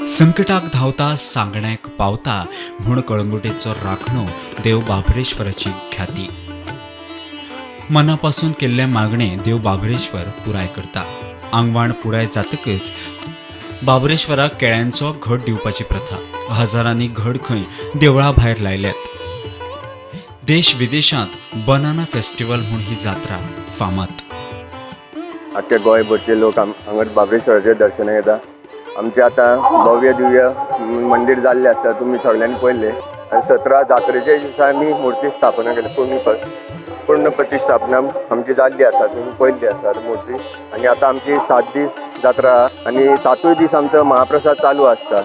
संकटाक धावता सांगण्याक पावता म्हूण कळंगुटेचो राखणो देव बाबरेश्वराची ख्याती. मनापासून केल्ले मागणे देव बाबरेश्वर पुराय करता. आंगवाण पुराय जातकच बाबरेश्वराक केळ्यांचो घट दिवपाची प्रथा. हजारांनी घड खंय देवळा भायर लायल्यात. देश विदेशांत बनाना फेस्टिवल म्हूण ही जात्रा फामाद. आख्या गोंयभरचे लोक हांगा बाबरेश्वराचें दर्शनाक येता. आमचें आतां भव्य दिव्य मंदिर जाल्लें आसता, तुमी सगळ्यांनी पळयलें. आनी 17 जात्रेच्या दिसा आमी मुर्ती स्थापना केली. पूर्ण प्रतिश्ठापना आमची जाल्ली आसा, तुमी पळयल्ली आसा मुर्ती. आनी आतां आमची 7 दीस जात्रा आनी 7 दीस आमचो महाप्रसाद चालू आसता.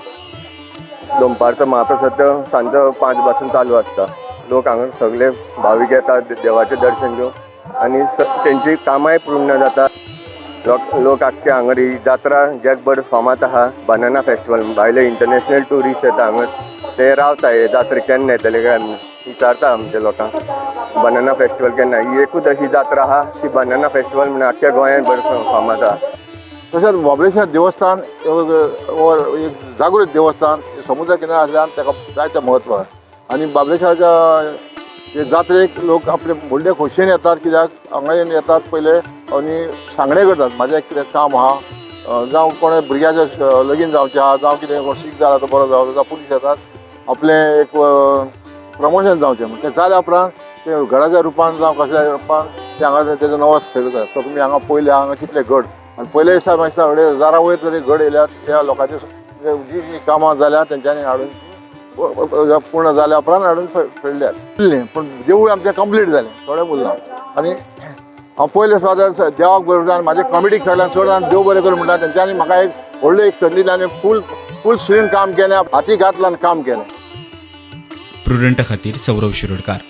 दनपारचो महाप्रसाद सांजचो 5 पासून चालू आसता. लोक हांगा सगळे भावीक येतात देवाचें दर्शन घेवन आनी तेंची कामांय पूर्ण जाता. लोक आख्खे हांगा ही जात्रा जगभर फामाद आहा. बनाना फेस्टिवल भायले इंटरनॅशनल ट्युरिस्ट येता हांगा, ते रावता हे जात्रे केन्ना येतले काय विचारता आमच्या लोकांक बनाना फेस्टिवल केन्ना. ही एकूच अशी जात्रा आहा ती बनाना फेस्टिवल म्हणून आख्ख्या गोंयांत बरें फामाद आहा. तशेंच बाबरेश्वर देवस्थान एक जागृत देवस्थान समुद्र किनार आसल्यान ताका जायतें म्हत्व आहा. आनी बाबरेश्वराच्या जात्रेक लोक आपले व्हडले खोशयेन येतात, कित्याक हांगा येतात पयले आनी सांगणे करतात म्हाजें कितें काम आहा, जावं कोणा भुरग्याचें लगीन जावचें आहा, जावं कितें सीक जाला तो बरो जावं, जावं पुलीस येतात आपलें एक प्रमोशन जावचें म्हण तें जाल्या उपरांत ते घराच्या रुपान जावं कसल्या रुपान ते हांगा तेजो नवस फेरतात. तो तुमी हांगा पयले हांगा कितले घड आनी पयले दिसा मातशें 1000 वयर तरी घड येयल्यात. त्या लोकांची जी जी कामां जाल्यात तेंच्यांनी हाडून पूर्ण जाल्या उपरांत हाडून फेडल्यात. पूण देवूळ आमचें कंप्लीट जालें, थोडें उरलां. आनी हांव पयले सुद्दां देवाक बरोबर आनी म्हाज्या कमिटीक सगळ्यांक चड आनी देव बरें करूं म्हणटा. तेंच्यांनी म्हाका एक व्हडलो एक संदी दिली आनी फूल स्विंग काम केलें, हाती घातलां आनी काम केलें. प्रुडंट खातीर सौरव शिरोडकार.